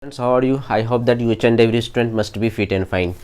Friends, how are you? I hope that each and every student must be fit and fine.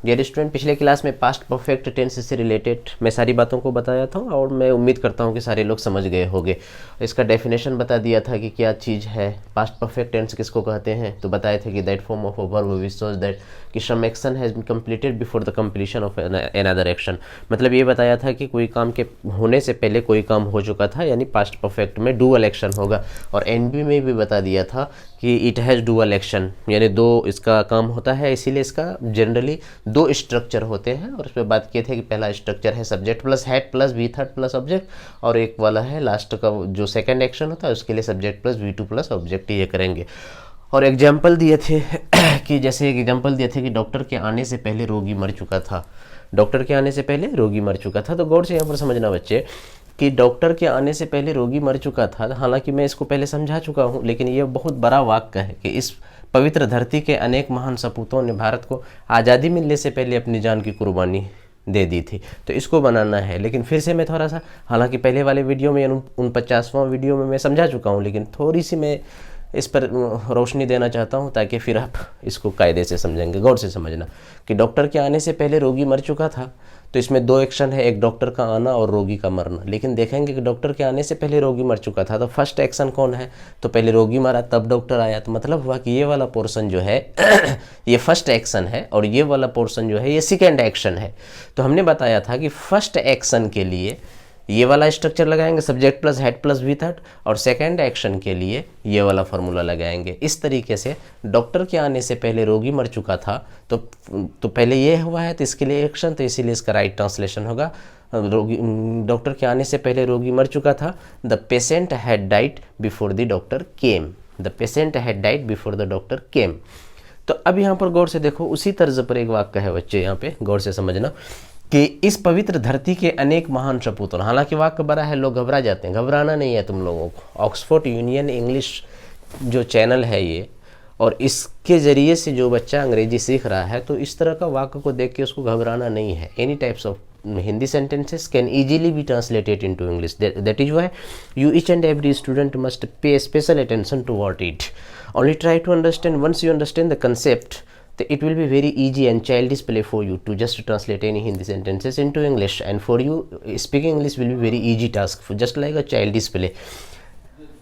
Dear student, पिछले class में past perfect tense से related मैं सारी बातों को बताया था और मैं उम्मीद करता हूँ कि सारे लोग समझ गए होंगे। इसका डेफिनेशन बता दिया था कि क्या चीज़ है पास्ट परफेक्ट टेंस, किसको कहते हैं। तो बताए थे कि that form of a verb which shows that कि some action has been completed before the completion of another action. मतलब ये बताया था कि कोई काम के होने से पहले कोई काम हो चुका था, यानी पास्ट परफेक्ट में डुअल एक्शन होगा। और एनबी में भी बता दिया था कि इट हैज़ डुअल एक्शन, यानी दो इसका काम होता है, इसीलिए इसका जनरली दो स्ट्रक्चर होते हैं। और उस पर बात किए थे कि पहला स्ट्रक्चर है subject plus had plus V third plus object, और एक वाला है लास्ट का जो सेकंड एक्शन होता है उसके लिए subject plus V two plus object ये करेंगे। और एग्जाम्पल दिए थे कि जैसे एक एग्जाम्पल दिए थे कि डॉक्टर के आने से पहले रोगी मर चुका था। डॉक्टर के आने से पहले रोगी मर चुका था। तो गौर से यहाँ पर समझना बच्चे कि डॉक्टर के आने से पहले रोगी मर चुका था। हालांकि मैं इसको पहले समझा चुका हूँ, लेकिन ये बहुत बड़ा वाक्य है कि इस पवित्र धरती के अनेक महान सपूतों ने भारत को आज़ादी मिलने से पहले अपनी जान की कुर्बानी दे दी थी। तो इसको बनाना है। लेकिन फिर से मैं थोड़ा सा, हालांकि पहले वाले वीडियो में 49वां वीडियो में मैं समझा चुका हूँ, लेकिन थोड़ी सी मैं इस पर रोशनी देना चाहता हूँ ताकि फिर आप इसको कायदे से समझेंगे। गौर से समझना कि डॉक्टर के आने से पहले रोगी मर चुका था। तो इसमें दो एक्शन है, एक डॉक्टर का आना और रोगी का मरना। लेकिन देखेंगे कि डॉक्टर के आने से पहले रोगी मर चुका था, तो फर्स्ट एक्शन कौन है? तो पहले रोगी मरा तब डॉक्टर आया। तो मतलब हुआ कि ये वाला पोर्शन जो है ये फर्स्ट एक्शन है और ये वाला पोर्शन जो है ये सेकेंड एक्शन है। तो हमने बताया था कि फर्स्ट एक्शन के लिए ये वाला स्ट्रक्चर लगाएंगे subject plus had plus V third, और सेकेंड एक्शन के लिए ये वाला फॉर्मूला लगाएंगे। इस तरीके से डॉक्टर के आने से पहले रोगी मर चुका था, तो पहले ये हुआ है तो इसके लिए एक्शन, तो इसीलिए इसका राइट ट्रांसलेशन होगा रोगी। डॉक्टर के आने से पहले रोगी मर चुका था। The patient had died before the doctor came. The patient had died before the doctor केम। तो अब यहाँ पर गौर से देखो, उसी तर्ज पर एक वाक्य है बच्चे, यहाँ पे गौर से समझना कि इस पवित्र धरती के अनेक महान सपूतों। हालांकि वाक्य बड़ा है, लोग घबरा जाते हैं, घबराना नहीं है तुम लोगों को। ऑक्सफोर्ड यूनियन इंग्लिश जो चैनल है ये, और इसके ज़रिए से जो बच्चा अंग्रेजी सीख रहा है, तो इस तरह का वाक्य को देख के उसको घबराना नहीं है। Any types of Hindi sentences can easily be translated into English. That is why you each and every student must pay special attention toward it. Only try to understand. Once you understand the concept, it will be very easy and childish play for you to just translate any Hindi sentences into English. And for you, speaking English will be very easy task, just like a childish play.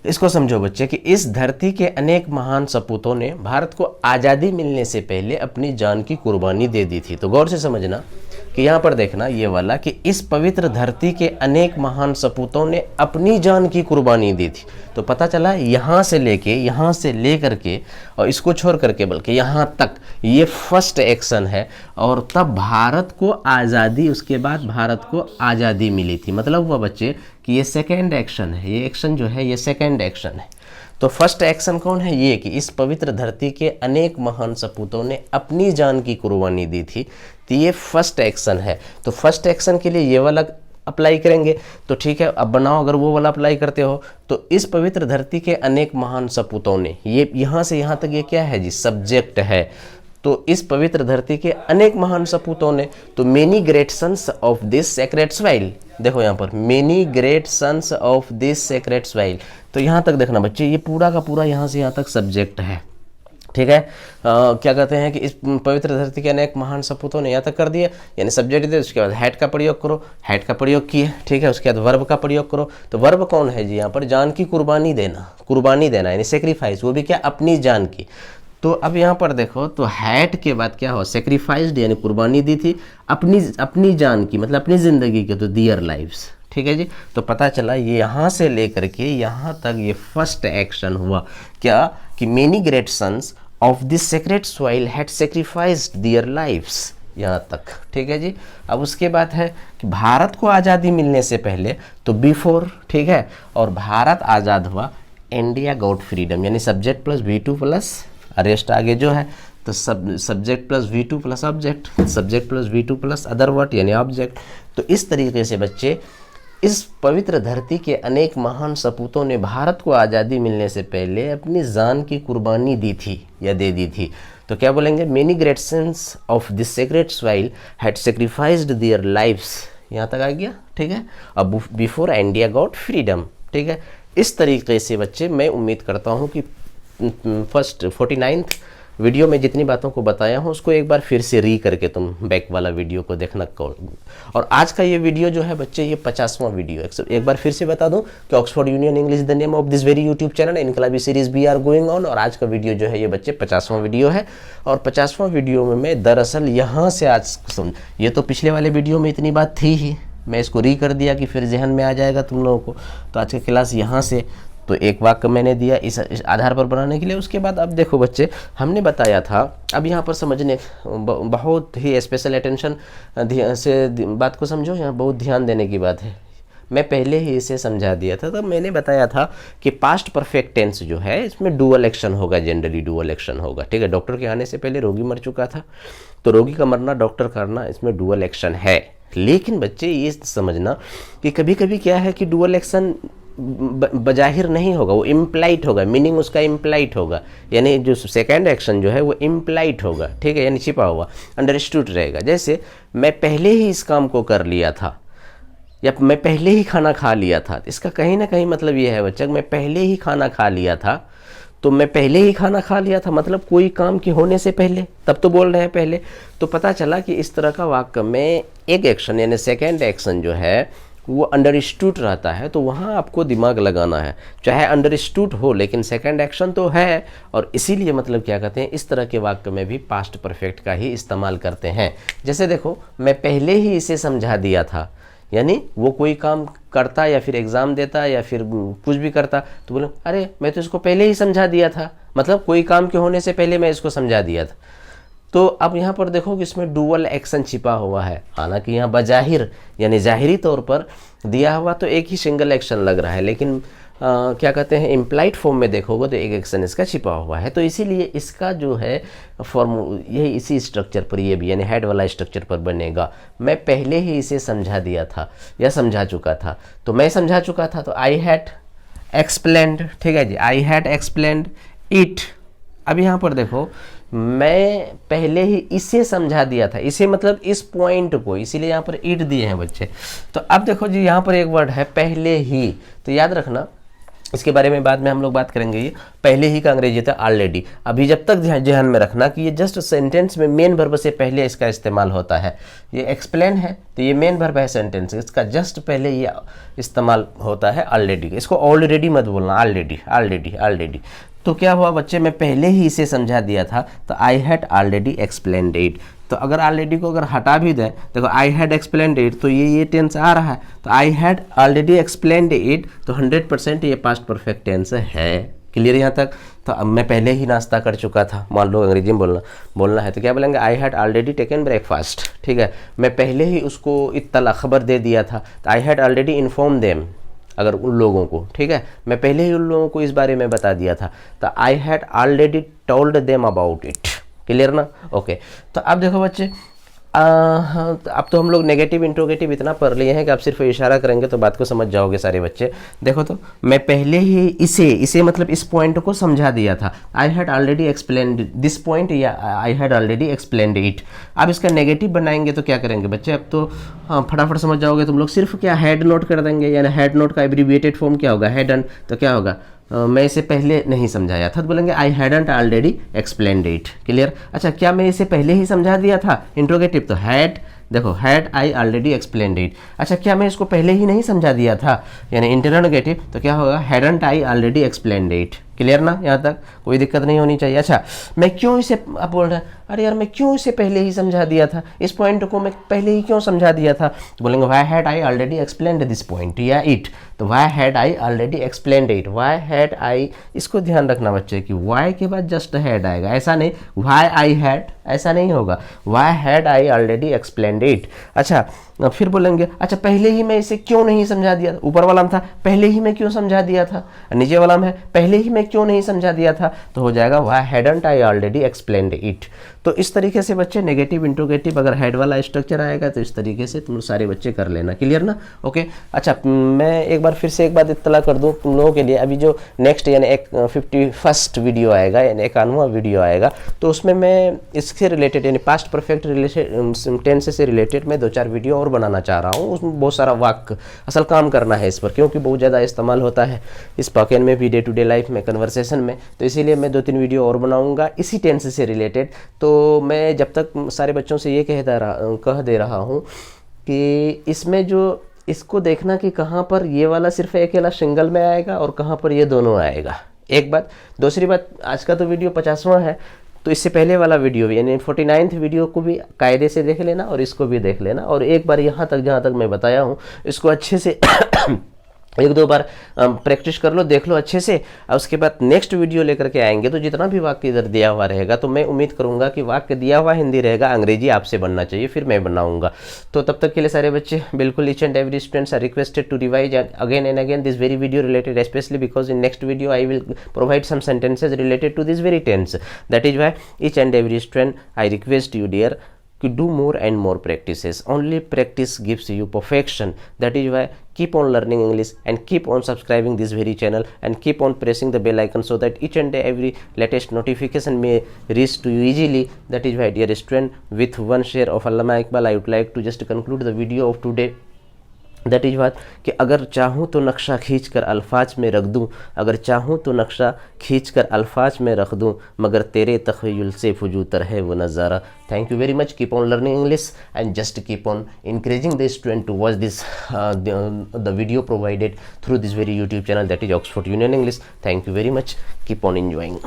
इसको समझो बच्चे कि इस धरती के अनेक महान सपूतों ने भारत को आज़ादी मिलने से पहले अपनी जान की कुर्बानी दे दी थी। तो गौर से समझना कि यहाँ पर देखना ये वाला कि इस पवित्र धरती के अनेक महान सपूतों ने अपनी जान की कुर्बानी दी थी। तो पता चला यहाँ से ले करके और इसको छोड़ करके बल्कि यहाँ तक ये फर्स्ट एक्शन है, और तब भारत को आज़ादी, उसके बाद भारत को आज़ादी मिली थी। मतलब हुआ बच्चे कि ये सेकेंड एक्शन है, ये एक्शन जो है ये सेकेंड एक्शन है। तो फर्स्ट एक्शन कौन है? ये कि इस पवित्र धरती के अनेक महान सपूतों ने अपनी जान की कुर्बानी दी थी। तो ये फर्स्ट एक्शन है। तो फर्स्ट एक्शन के लिए ये वाला अप्लाई करेंगे। तो ठीक है, अब बनाओ, अगर वो वाला अप्लाई करते हो तो इस पवित्र धरती के अनेक महान सपूतों ने, ये यहाँ से यहाँ तक ये क्या है जी? सब्जेक्ट है। तो इस पवित्र धरती के अनेक महान सपूतों ने, तो many great sons of this sacred soil. देखो यहाँ पर many great sons of this sacred soil. तो यहाँ तक देखना बच्चे, ये पूरा का पूरा यहाँ से यहाँ तक सब्जेक्ट है। ठीक है, क्या कहते हैं कि इस पवित्र धरती के अनेक महान सपूतों ने यहाँ तक कर दिया, यानी सब्जेक्ट दे, उसके बाद हेड का प्रयोग करो, हेड का प्रयोग किए। ठीक है, उसके बाद वर्ब का प्रयोग करो। तो वर्ब कौन है जी? यहाँ पर जान की कुर्बानी देना यानी सेक्रीफाइस, वो भी क्या? अपनी जान की। तो अब यहाँ पर देखो, तो हैड के बाद क्या हो? सेक्रीफाइस्ड, यानी कुर्बानी दी थी अपनी जान की, मतलब अपनी ज़िंदगी के, तो दियर लाइव्स। ठीक है जी। तो पता चला ये यहाँ से लेकर के यहाँ तक ये फर्स्ट एक्शन हुआ। क्या? कि many great sons of this sacred soil had sacrificed their lives, यहाँ तक। ठीक है जी। अब उसके बाद है कि भारत को आज़ादी मिलने से पहले, तो बिफोर, ठीक है, और भारत आज़ाद हुआ, इंडिया गॉट फ्रीडम, यानी subject plus V two plus rest आगे जो है, तो subject plus V two plus object, subject plus V two plus other word यानी ऑब्जेक्ट। तो इस तरीके से बच्चे इस पवित्र धरती के अनेक महान सपूतों ने भारत को आज़ादी मिलने से पहले अपनी जान की कुर्बानी दी थी या दे दी थी। तो क्या बोलेंगे? Many great sons of this sacred soil had sacrificed their lives, यहाँ तक आ गया। ठीक है, अब बिफोर इंडिया गॉट फ्रीडम। ठीक है, इस तरीके से बच्चे मैं उम्मीद करता हूँ कि फर्स्ट 49th वीडियो में जितनी बातों को बताया हूँ उसको एक बार फिर से री करके तुम बैक वाला वीडियो को देखना। और आज का ये वीडियो जो है बच्चे ये 50वां वीडियो है। एक बार फिर से बता दूं कि Oxford union English the name of this very YouTube channel, इनकलाबी series be are going on. और आज का वीडियो जो है ये बच्चे 50वां वीडियो है। और 50वां वीडियो में मैं दरअसल यहाँ से आज सुन, ये तो पिछले वाले वीडियो में इतनी बात थी ही, मैं इसको री कर दिया कि फिर जहन में आ जाएगा तुम लोगों को। तो आज की क्लास यहाँ से तो एक वाक्य मैंने दिया इस आधार पर बनाने के लिए। उसके बाद अब देखो बच्चे, हमने बताया था, अब यहाँ पर समझने बहुत ही स्पेशल अटेंशन से बात को समझो, यहाँ बहुत ध्यान देने की बात है। मैं पहले ही इसे समझा दिया था, तब मैंने बताया था कि पास्ट परफेक्ट टेंस जो है इसमें डुअल एक्शन होगा, जनरली डुअल एक्शन होगा, ठीक है। डॉक्टर के आने से पहले रोगी मर चुका था, तो रोगी का मरना, डॉक्टर करना, इसमें डुअल एक्शन है। लेकिन बच्चे ये समझना कि कभी कभी क्या है कि डुअल एक्शन बजाहिर नहीं होगा, वो इम्प्लाइट होगा, मीनिंग उसका इम्प्लाइट होगा, यानी जो सेकंड एक्शन जो है वो इम्प्लाइट होगा, ठीक है, यानी छिपा हुआ, अंडरस्टूड रहेगा। जैसे मैं पहले ही इस काम को कर लिया था, या मैं पहले ही खाना खा लिया था, इसका कहीं ना कहीं मतलब ये है बच्चा, मैं पहले ही खाना खा लिया था, तो मैं पहले ही खाना खा लिया था मतलब कोई काम के होने से पहले, तब तो बोल रहे हैं पहले। तो पता चला कि इस तरह का वाक्य में एक एक्शन यानी सेकेंड एक्शन जो है वो अंडरस्टूड रहता है, तो वहाँ आपको दिमाग लगाना है, चाहे अंडरस्टूड हो लेकिन सेकंड एक्शन तो है। और इसीलिए मतलब क्या कहते हैं, इस तरह के वाक्य में भी पास्ट परफेक्ट का ही इस्तेमाल करते हैं। जैसे देखो, मैं पहले ही इसे समझा दिया था, यानी वो कोई काम करता या फिर एग्ज़ाम देता या फिर कुछ भी करता तो बोलो अरे मैं तो इसको पहले ही समझा दिया था, मतलब कोई काम के होने से पहले मैं इसको समझा दिया था। तो अब यहाँ पर देखो कि इसमें डुअल एक्शन छिपा हुआ है, हालांकि यहाँ बजाहिर यानी जाहिरी तौर पर दिया हुआ तो एक ही सिंगल एक्शन लग रहा है, लेकिन क्या कहते हैं इम्प्लाइड फॉर्म में देखोगे तो एक एक्शन इसका छिपा हुआ है। तो इसीलिए इसका जो है फॉर्म यही इसी स्ट्रक्चर पर ये भी यानी हेड वाला स्ट्रक्चर पर बनेगा। मैं पहले ही इसे समझा दिया था या समझा चुका था, तो मैं समझा चुका था तो आई हैड एक्सप्लेन्ड, ठीक है जी, आई हैड एक्सप्लेन्ड इट। अब यहाँ पर देखो, मैं पहले ही इसे समझा दिया था, इसे मतलब इस पॉइंट को, इसीलिए यहाँ पर इट दिए हैं बच्चे। तो अब देखो जी, यहाँ पर एक वर्ड है पहले ही, तो याद रखना इसके बारे में बाद में हम लोग बात करेंगे। ये पहले ही का अंग्रेजी था ऑलरेडी। अभी जब तक ध्यान में रखना कि ये जस्ट सेंटेंस में मेन वर्ब से पहले इसका इस्तेमाल होता है। ये एक्सप्लेन है तो ये मेन वर्ब है सेंटेंस, इसका जस्ट पहले ये इस्तेमाल होता है ऑलरेडी। इसको ऑलरेडी मत बोलना, ऑलरेडी ऑलरेडी ऑलरेडी। तो क्या हुआ बच्चे, मैं पहले ही इसे समझा दिया था, तो आई हैड ऑलरेडी एक्सप्लेन्ड इट। तो अगर ऑलरेडी को अगर हटा भी दें, देखो आई हैड एक्सप्लेन्ड इट, तो ये टेंस आ रहा है, तो आई हैड ऑलरेडी एक्सप्लेन्ड इट, तो 100% ये पास्ट परफेक्ट टेंस है। क्लियर यहाँ तक? तो अब मैं पहले ही नाश्ता कर चुका था, मान लो अंग्रेजी में बोलना है तो क्या बोलेंगे, आई हैड ऑलरेडी टेकन ब्रेकफास्ट, ठीक है, मैं पहले ही उसको इत्तला खबर दे दिया था, तो आई हैड ऑलरेडी इन्फॉर्म देम, अगर उन लोगों को, ठीक है, मैं पहले ही उन लोगों को इस बारे में बता दिया था, तो आई had already told them about it. Clear ना? ओके। तो अब देखो बच्चे, अब तो हम लोग नेगेटिव इंट्रोगेटिव इतना पढ़ लिए हैं कि आप सिर्फ इशारा करेंगे तो बात को समझ जाओगे सारे बच्चे। देखो तो, मैं पहले ही इसे मतलब इस पॉइंट को समझा दिया था, I had already explained this point, या I had already explained it. अब इसका नेगेटिव बनाएंगे तो क्या करेंगे बच्चे, अब तो फटाफट समझ जाओगे तुम लोग। सिर्फ क्या हेड नोट कर देंगे, यानी हेड नोट का एब्रीविएटेड फॉर्म क्या होगा, हेड एंड, तो क्या होगा, मैं इसे पहले नहीं समझाया था, तो बोलेंगे I hadn't already explained it. Clear? अच्छा, क्या मैं इसे पहले ही समझा दिया था, इंट्रोगेटिव, तो हैड, देखो had I already explained it. अच्छा, क्या मैं इसको पहले ही नहीं समझा दिया था, यानी इंटरोगेटिव, तो क्या होगा, hadn't I already explained it. Clear ना? यहाँ तक कोई दिक्कत नहीं होनी चाहिए। अच्छा, मैं क्यों इसे, आप बोल रहे हैं अरे यार मैं क्यों इसे पहले ही समझा दिया था, इस पॉइंट को मैं पहले ही क्यों समझा दिया था, तो बोलेंगे why had I already explained this point या इट। तो why had I already explained it, why had I, इसको ध्यान रखना बच्चे कि व्हाई के बाद जस्ट हैड आएगा, ऐसा नहीं व्हाई आई हैड, ऐसा नहीं होगा, why had I already explained it. अच्छा, फिर बोलेंगे अच्छा पहले ही मैं इसे क्यों नहीं समझा दिया था, ऊपर वाला में था पहले ही मैं क्यों समझा दिया था, नीचे वाला में है पहले ही मैं क्यों नहीं समझा दिया था, तो हो जाएगा why hadn't I already explained it. तो इस तरीके से बच्चे नेगेटिव इंट्रोगेटिव अगर हेड वाला स्ट्रक्चर आएगा तो इस तरीके से तुम सारे बच्चे कर लेना। क्लियर ना? ओके। अच्छा, मैं एक बार फिर से एक बात इत्तला कर दूं तुम लोगों के लिए, अभी जो नेक्स्ट यानी 51st वीडियो आएगा यानी 51वां वीडियो आएगा, तो उसमें मैं इससे रिलेटेड यानी पास्ट परफेक्ट टेंस से रिलेटेड मैं 2-4 वीडियो और बनाना चाह रहा हूँ। उसमें बहुत सारा वाक्य असल काम करना है इस पर, क्योंकि बहुत ज़्यादा इस्तेमाल होता है स्पोकन में भी, डे टू डे लाइफ में कन्वर्सेशन में, तो इसीलिए मैं 2-3 वीडियो और बनाऊंगा इसी टेंस से रिलेटेड। तो मैं जब तक सारे बच्चों से ये कह दे रहा हूँ कि इसमें जो इसको देखना कि कहाँ पर ये वाला सिर्फ अकेला सिंगल में आएगा और कहाँ पर ये दोनों आएगा, एक बात। दूसरी बात, आज का तो वीडियो 50वां है, तो इससे पहले वाला वीडियो भी यानी 49th वीडियो को भी कायदे से देख लेना और इसको भी देख लेना, और एक बार यहाँ तक जहाँ तक मैं बताया हूँ इसको अच्छे से 1-2 बार प्रैक्टिस कर लो, देख लो अच्छे से, और उसके बाद नेक्स्ट वीडियो लेकर के आएंगे तो जितना भी वाक्य इधर दिया हुआ रहेगा तो मैं उम्मीद करूंगा कि वाक्य दिया हुआ हिंदी रहेगा, अंग्रेजी आपसे बनना चाहिए, फिर मैं बनाऊंगा। तो तब तक के लिए सारे बच्चे बिल्कुल each and every students are requested to revise again and again this very video related, specially because in next video I will provide some sentences related to this very tense. That is why each and every student I request you dear to do more and more practices. Only practice gives you perfection. That is why keep on learning English and keep on subscribing this very channel and keep on pressing the bell icon so that each and every latest notification may reach to you easily. That is why dear student, with one share of Allama Iqbal I would like to just conclude the video of today. That is बात कि अगर चाहूँ तो नक्शा खींच कर अल्फाज में रख दूँ, अगर चाहूँ तो नक्शा खींच कर अल्फाज में रख दूँ, मगर तेरे तख़य्युल से फजूतर है वो नज़ारा। Thank you very much, keep on learning English and just keep on encouraging the student to watch this the video provided through this very YouTube channel, that is Oxford Union English. Thank you very much, keep on enjoying.